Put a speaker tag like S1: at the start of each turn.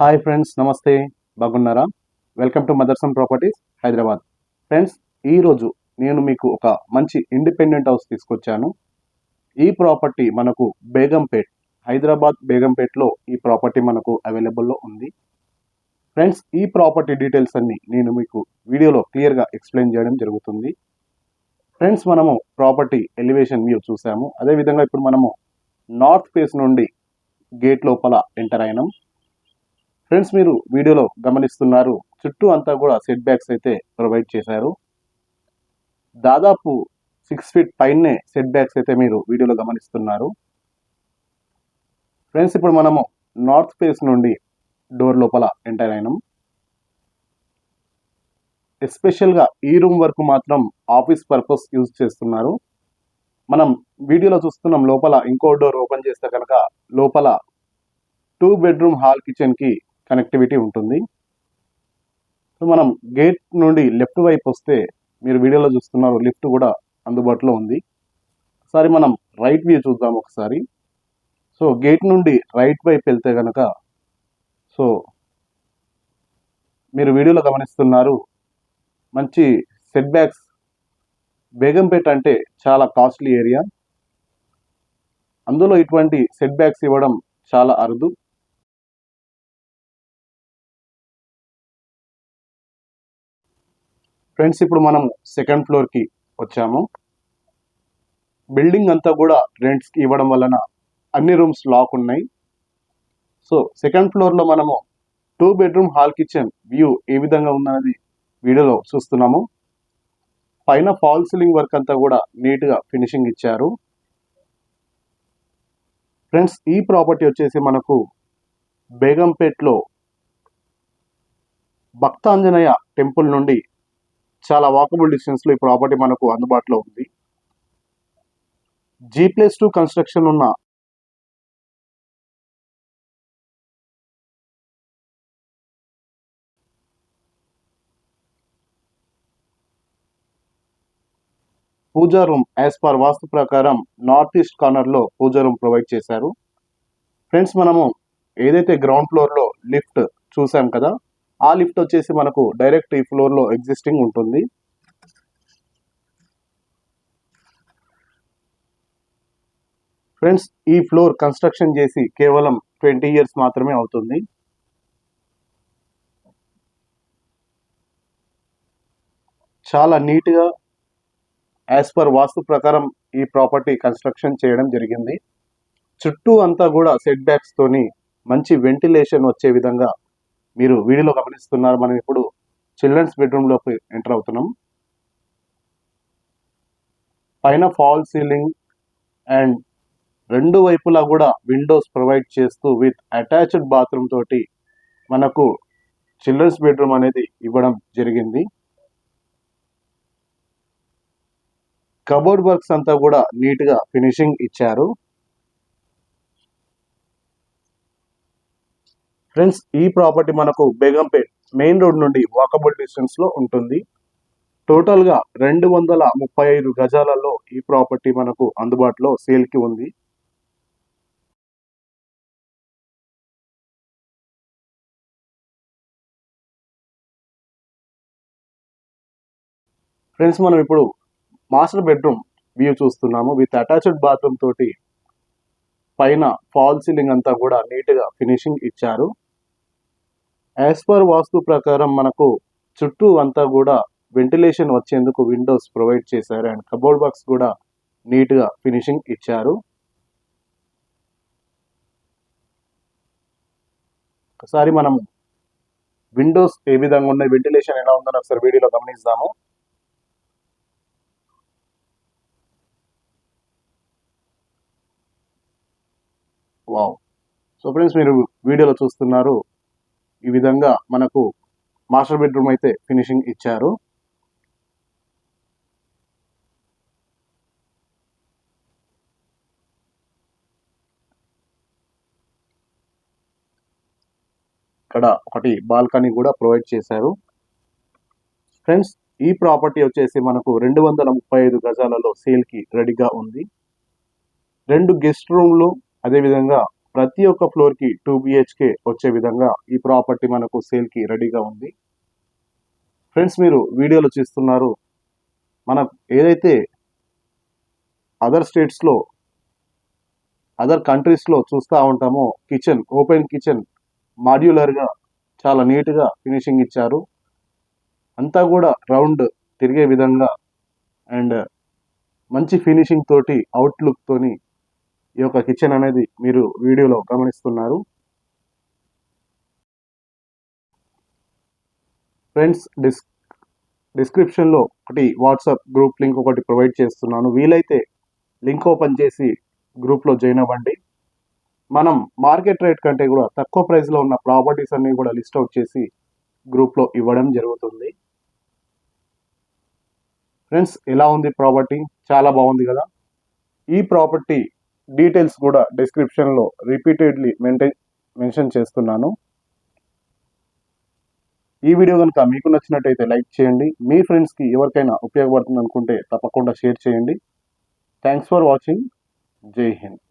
S1: Hi friends, నమస్తే. బాగున్నారా? Welcome to Motherson properties Hyderabad. Friends, ఈరోజు నేను మీకు ఒక మంచి ఇండిపెండెంట్ హౌస్ తీసుకొచ్చాను. ఈ ప్రాపర్టీ మనకు బేగంపేట్, హైదరాబాద్ బేగంపేట్లో ఈ ప్రాపర్టీ మనకు అవైలబుల్లో ఉంది. ఫ్రెండ్స్, ఈ ప్రాపర్టీ డీటెయిల్స్ అన్ని నేను మీకు వీడియోలో క్లియర్గా ఎక్స్ప్లెయిన్ చేయడం జరుగుతుంది. ఫ్రెండ్స్, మనము ప్రాపర్టీ ఎలివేషన్ వ్యూ చూసాము. అదేవిధంగా ఇప్పుడు మనము నార్త్ ఫేస్ నుండి గేట్ లోపల ఎంటర్ అయినాం. ఫ్రెండ్స్, మీరు వీడియోలో గమనిస్తున్నారు, చుట్టూ అంతా కూడా సెట్ బ్యాక్స్ అయితే ప్రొవైడ్ చేశారు. దాదాపు 6 ఫీట్ పైనే సెట్ బ్యాక్స్ అయితే మీరు వీడియోలో గమనిస్తున్నారు. ఫ్రెండ్స్, ఇప్పుడు మనము నార్త్ ఫేస్ నుండి డోర్ లోపల ఎంటర్ అయినాం. ఎస్పెషల్గా ఈ రూమ్ వరకు మాత్రం ఆఫీస్ పర్పస్ యూజ్ చేస్తున్నారు. మనం వీడియోలో చూస్తున్నాం, లోపల ఇంకో డోర్ ఓపెన్ చేస్తే కనుక లోపల 2 బెడ్రూమ్ హాల్ కిచెన్కి కనెక్టివిటీ ఉంటుంది. సో మనం గేట్ నుండి లెఫ్ట్ వైపు వస్తే మీరు వీడియోలో చూస్తున్నారు, లిఫ్ట్ కూడా అందుబాటులో ఉంది. ఒకసారి మనం రైట్ వ్యూ చూద్దాం ఒకసారి. సో గేట్ నుండి రైట్ వైపు వెళ్తే కనుక సో మీరు వీడియోలో గమనిస్తున్నారు, మంచి సెట్ బ్యాక్స్. బేగంపేట అంటే చాలా కాస్ట్లీ ఏరియా, అందులో ఇటువంటి సెట్ బ్యాక్స్ ఇవ్వడం చాలా అరుదు. ఫ్రెండ్స్, ఇప్పుడు మనం సెకండ్ ఫ్లోర్కి వచ్చాము. బిల్డింగ్ అంతా కూడా రెంట్స్కి ఇవ్వడం వలన అన్ని రూమ్స్ లాక్ ఉన్నాయి. సో సెకండ్ ఫ్లోర్లో మనము 2 బెడ్రూమ్ హాల్ కిచెన్ వ్యూ ఏ విధంగా ఉన్నది వీడియోలో చూస్తున్నాము. పైన ఫాల్ సీలింగ్ వర్క్ అంతా కూడా నీట్గా ఫినిషింగ్ ఇచ్చారు. ఫ్రెండ్స్, ఈ ప్రాపర్టీ వచ్చేసి మనకు బేగంపేట్లో భక్తాంజనేయ టెంపుల్ నుండి చాలా వాకబుల్ డిస్టెన్స్లో ఈ ప్రాపర్టీ మనకు అందుబాటులో ఉంది. G+2 కన్స్ట్రక్షన్ ఉన్న పూజా రూమ్ యాజ్ పర్ వాస్తు ప్రకారం నార్త్ ఈస్ట్ కార్నర్లో పూజా రూమ్ ప్రొవైడ్ చేశారు. ఫ్రెండ్స్, మనము ఏదైతే గ్రౌండ్ ఫ్లోర్లో లిఫ్ట్ చూసాం కదా, ఆ లిఫ్ట్ వచ్చేసి మనకు డైరెక్ట్ ఈ ఫ్లోర్లో ఎగ్జిస్టింగ్ ఉంటుంది. ఫ్రెండ్స్, ఈ ఫ్లోర్ కన్స్ట్రక్షన్ చేసి కేవలం 20 ఇయర్స్ మాత్రమే అవుతుంది. చాలా నీట్గా యాజ్ పర్ వాస్తు ప్రకారం ఈ ప్రాపర్టీ కన్స్ట్రక్షన్ చేయడం జరిగింది. చుట్టూ అంతా కూడా సెట్ బ్యాక్స్ తోని మంచి వెంటిలేషన్ వచ్చే విధంగా మీరు వీడియోలో గమనిస్తున్నారు. మనం ఇప్పుడు చిల్డ్రన్స్ బెడ్రూమ్లోకి ఎంటర్ అవుతున్నాం. పైన ఫాల్ సీలింగ్ అండ్ రెండు వైపులా కూడా విండోస్ ప్రొవైడ్ చేస్తూ విత్ అటాచ్డ్ బాత్రూమ్ తోటి మనకు చిల్డ్రన్స్ బెడ్రూమ్ అనేది ఇవ్వడం జరిగింది. కబోర్డ్ వర్క్స్ అంతా కూడా నీట్గా ఫినిషింగ్ ఇచ్చారు. ఫ్రెండ్స్, ఈ ప్రాపర్టీ మనకు బేగంపేట్ మెయిన్ రోడ్ నుండి వాకబుల్ డిస్టెన్స్లో ఉంటుంది. టోటల్గా 235 గజాలలో ఈ ప్రాపర్టీ మనకు అందుబాటులో సేల్కి ఉంది. ఫ్రెండ్స్, మనం ఇప్పుడు మాస్టర్ బెడ్రూమ్ వ్యూ చూస్తున్నాము. విత్ అటాచ్డ్ బాత్రూమ్ తోటి పైన ఫాల్ సీలింగ్ అంతా కూడా నీట్గా ఫినిషింగ్ ఇచ్చారు. యాజ్ పర్ వాస్తు ప్రకారం మనకు చుట్టూ అంతా కూడా వెంటిలేషన్ వచ్చేందుకు విండోస్ ప్రొవైడ్ చేశారు అండ్ కబోర్డ్ బాక్స్ కూడా నీట్గా ఫినిషింగ్ ఇచ్చారు. ఒకసారి మనం విండోస్ ఏ విధంగా ఉన్నాయి, వెంటిలేషన్ ఎలా ఉందని ఒకసారి వీడియోలో గమనిద్దాము. వావ్. సో ఫ్రెండ్స్, మీరు వీడియోలో చూస్తున్నారు, ఈ విధంగా మనకు మాస్టర్ బెడ్రూమ్ అయితే ఫినిషింగ్ ఇచ్చారు. ఇక్కడ ఒకటి బాల్కనీ కూడా ప్రొవైడ్ చేశారు. ఫ్రెండ్స్, ఈ ప్రాపర్టీ వచ్చేసి మనకు 235 గజాలలో సేల్కి రెడీగా ఉంది. 2 గెస్ట్ రూమ్లు, అదేవిధంగా ప్రతి ఒక్క ఫ్లోర్కి 2 బిహెచ్కే వచ్చే విధంగా ఈ ప్రాపర్టీ మనకు సేల్కి రెడీగా ఉంది. ఫ్రెండ్స్, మీరు వీడియోలో చూస్తున్నారు, మనం ఏదైతే అదర్ స్టేట్స్లో అదర్ కంట్రీస్లో చూస్తూ ఉంటామో కిచెన్, ఓపెన్ కిచెన్ మాడ్యులర్గా చాలా నీట్గా ఫినిషింగ్ ఇచ్చారు. అంతా కూడా రౌండ్ తిరిగే విధంగా అండ్ మంచి ఫినిషింగ్ తోటి అవుట్లుక్ తోని ఈ యొక్క కిచెన్ అనేది మీరు వీడియోలో గమనిస్తున్నారు. ఫ్రెండ్స్, డిస్క్రిప్షన్లో ఒకటి వాట్సాప్ గ్రూప్ లింక్ ఒకటి ప్రొవైడ్ చేస్తున్నాను. వీలైతే లింక్ ఓపెన్ చేసి గ్రూప్లో జాయిన్ అవ్వండి. మనం మార్కెట్ రేట్ కంటే కూడా తక్కువ ప్రైస్లో ఉన్న ప్రాపర్టీస్ అన్ని కూడా లిస్ట్ అవుట్ చేసి గ్రూప్లో ఇవ్వడం జరుగుతుంది. ఫ్రెండ్స్, ఎలా ఉంది ప్రాపర్టీ? చాలా బాగుంది కదా. ఈ ప్రాపర్టీ డీటెయిల్స్ కూడా డిస్క్రిప్షన్లో రిపీటెడ్లీ మెన్షన్ చేస్తున్నాను. ఈ వీడియో కనుక మీకు నచ్చినట్టయితే లైక్ చేయండి. మీ ఫ్రెండ్స్కి ఎవరికైనా ఉపయోగపడుతుంది అనుకుంటే తప్పకుండా షేర్ చేయండి. Thanks for watching. జై హింద్.